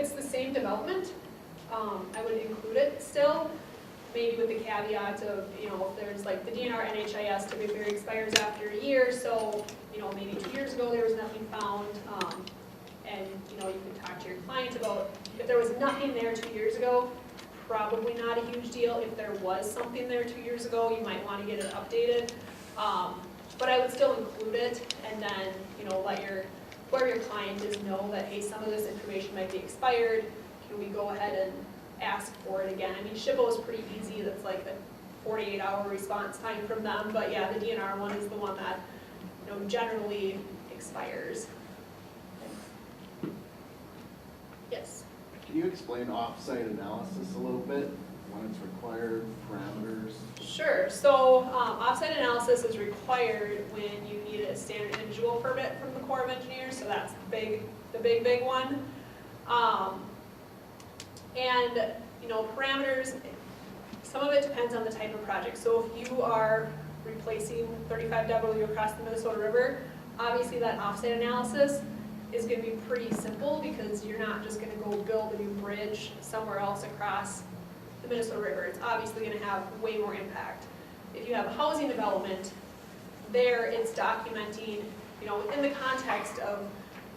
it's the same development, I would include it still, maybe with the caveat of, you know, if there's like the DNR NHIS typically expires after a year, so, you know, maybe 2 years ago there was nothing found, and, you know, you can talk to your client about, if there was nothing there 2 years ago, probably not a huge deal. If there was something there 2 years ago, you might want to get it updated. But I would still include it, and then, you know, let whoever your client is know that, hey, some of this information might be expired. Can we go ahead and ask for it again? I mean, SHPO is pretty easy. That's like a 48-hour response time from them. But yeah, the DNR one is the one that, you know, generally expires. Yes. Can you explain off-site analysis a little bit? When it's required, parameters? Sure. So off-site analysis is required when you need a standard individual permit from the Corps of Engineers. So that's the big one. And, you know, parameters, some of it depends on the type of project. So if you are replacing 35W across the Minnesota River, obviously that off-site analysis is going to be pretty simple because you're not just going to go build a new bridge somewhere else across the Minnesota River. It's obviously going to have way more impact. If you have a housing development, there it's documenting, you know, within the context of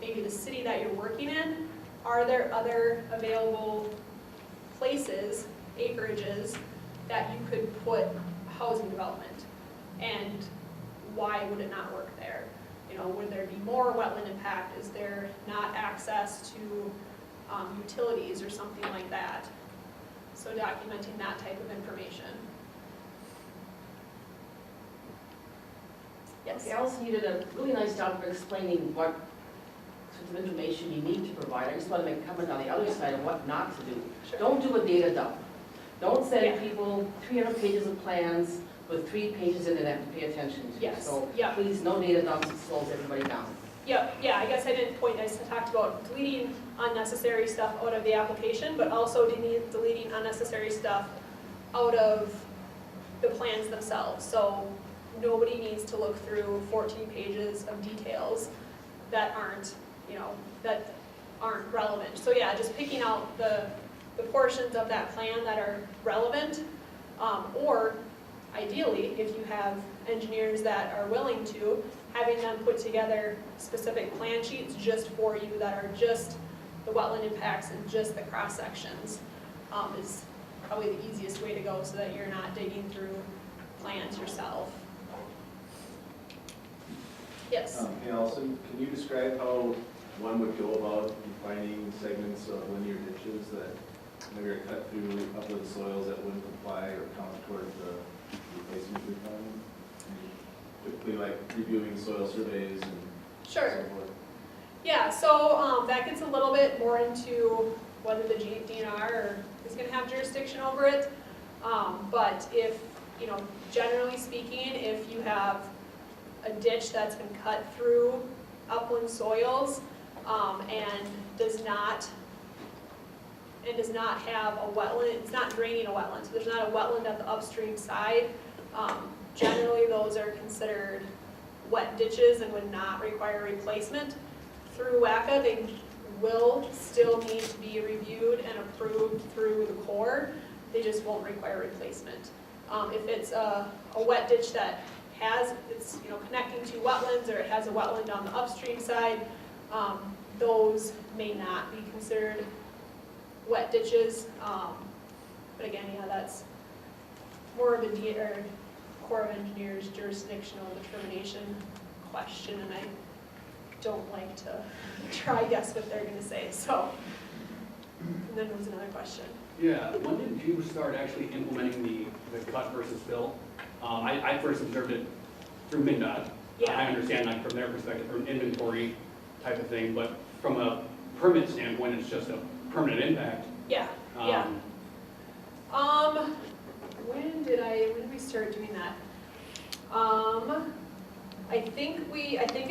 maybe the city that you're working in, are there other available places, acreages, that you could put housing development? And why would it not work there? You know, would there be more wetland impact? Is there not access to utilities or something like that? So documenting that type of information. Yes? Okay, Alison, you did a really nice job of explaining what sorts of information you need to provide. I just want to make a comment on the other side of what not to do. Sure. Don't do a data dump. Don't send Yeah. people 300 pages of plans with 3 pages in it that have to pay attention to. Yes. So Yeah. please, no data dumps, it slows everybody down. Yeah, I guess I didn't point, I just talked about deleting unnecessary stuff out of the application, but also deleting unnecessary stuff out of the plans themselves. So nobody needs to look through 14 pages of details that aren't, you know, that aren't relevant. So yeah, just picking out the portions of that plan that are relevant, or ideally, if you have engineers that are willing to, having them put together specific plan sheets just for you that are just the wetland impacts and just the cross sections is probably the easiest way to go so that you're not digging through plans yourself. Yes? Hey Alison, can you describe how one would go about defining segments of linear ditches that maybe are cut through upland soils that wouldn't apply or count toward the replacement requirement? Typically like reviewing soil surveys and Sure. so forth. Yeah, so that gets a little bit more into whether the DNR is going to have jurisdiction over it. But if, you know, generally speaking, if you have a ditch that's been cut through upland soils and does not have a wetland, it's not draining a wetland, so there's not a wetland at the upstream side, generally those are considered wet ditches and would not require replacement. Through WACA, they will still need to be reviewed and approved through the Corps. They just won't require replacement. If it's a wet ditch that it's, you know, connecting to wetlands, or it has a wetland on the upstream side, those may not be considered wet ditches. But again, yeah, that's more of a Corps of Engineers jurisdictional determination question, and I don't like to try guess what they're going to say. So, and then there was another question. Yeah, when did you start actually implementing the cut versus fill? I first observed it through MnDOT. Yeah. I understand, like, from their perspective, from an inventory type of thing, but from a permit standpoint, it's just a permanent impact. Yeah. Yeah. When did we start doing that? I think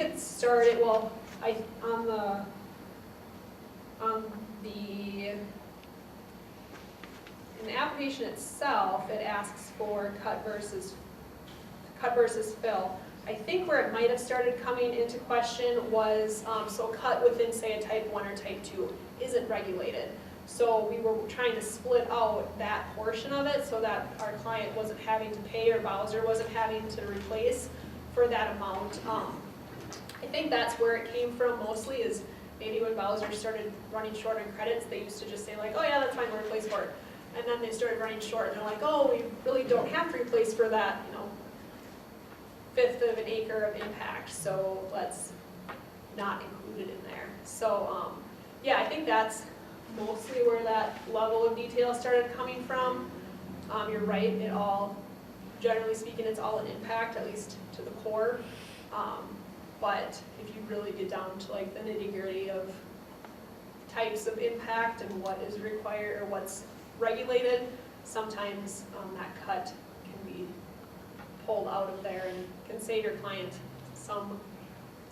it started, well, in the application itself, it asks for cut versus fill. I think where it might have started coming into question was, so cut within, say, a type 1 or type 2 isn't regulated. So we were trying to split out that portion of it so that our client wasn't having to pay or Bowser wasn't having to replace for that amount. I think that's where it came from mostly, is maybe when Bowser started running short on credits, they used to just say like, oh yeah, that's fine, we'll replace for it. And then they started running short and they're like, oh, we really don't have to replace for that, you know, 1/5 of an acre of impact, so let's not include it in there. So yeah, I think that's mostly where that level of detail started coming from. You're right, it all, generally speaking, it's all an impact, at least to the core. But if you really get down to like the nitty-gritty of types of impact and what is required or what's regulated, sometimes that cut can be pulled out of there and can save your client some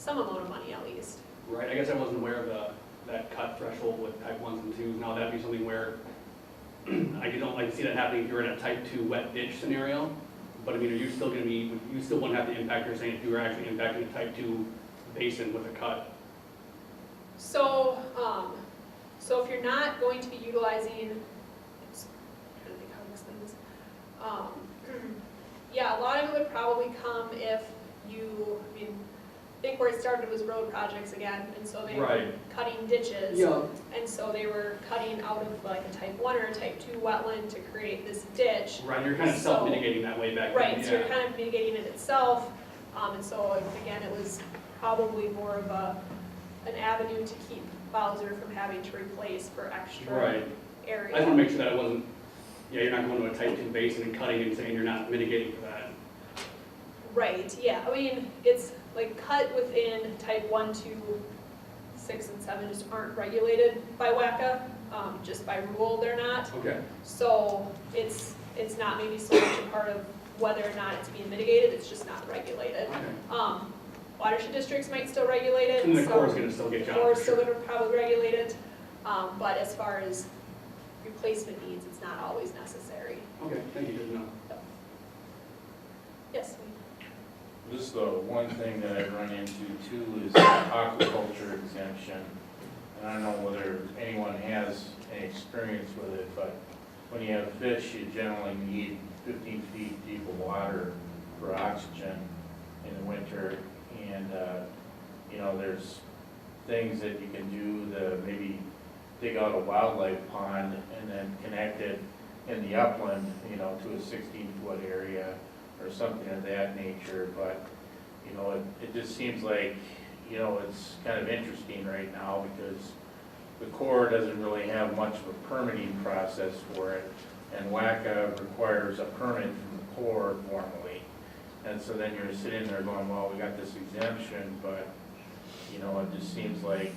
amount of money at least. Right, I guess I wasn't aware of that cut threshold with type 1s and 2s. Now that'd be something where I don't like to see that happening if you're in a type 2 wet ditch scenario. But I mean, are you still going to be, you still wouldn't have to impact, you're saying if you were actually impacting a type 2 basin with a cut? So, so if you're not going to be utilizing, I'm trying to think how to explain this. Yeah, a lot of it would probably come if you, I mean, I think where it started was road projects again, and so they were Right. cutting ditches. Yeah. And so they were cutting out of like a type 1 or a type 2 wetland to create this ditch. Right, you're kind of So- self-mitigating that way back then. Right, so you're Yeah. kind of mitigating it itself, and so again, it was probably more of an avenue to keep Bowser from having to replace for extra Right. area. I just want to make sure that it wasn't, yeah, you're not going to a type 2 basin and cutting and saying you're not mitigating for that. Right, yeah, I mean, it's like cut within type 1, 2, 6, and 7 just aren't regulated by WACA, just by rule they're not. Okay. So it's not maybe so much a part of whether or not it's being mitigated, it's just not regulated. Okay. Watershed districts might still regulate it. And the so Corps is going to still get the jobs. Corps is for still sure. going to probably regulate it, but as far as replacement needs, it's not always necessary. Okay, thank you, good to know. Yes? This, the one thing that I run into too is aquaculture exemption. And I don't know whether anyone has any experience with it, but when you have fish, you generally need 15 feet deep of water for oxygen in the winter. And, you know, there's things that you can do to maybe dig out a wildlife pond and then connect it in the upland, you know, to a 16-foot area or something of that nature. But, you know, it just seems like, you know, it's kind of interesting right now because the Corps doesn't really have much of a permitting process for it, and WACA requires a permit from the Corps formally. And so then you're sitting there going, well, we got this exemption, but, you know, it just seems like,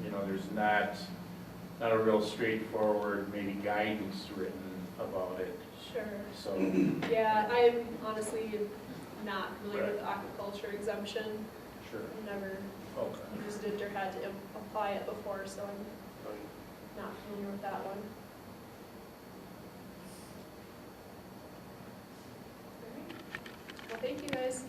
you know, there's not a real straightforward maybe guidance written about it. Sure. So, Yeah, I'm honestly not familiar with the aquaculture exemption. sure, I've never okay. used it or had to apply it before, so I'm not familiar with that one. All right. Well, thank you guys.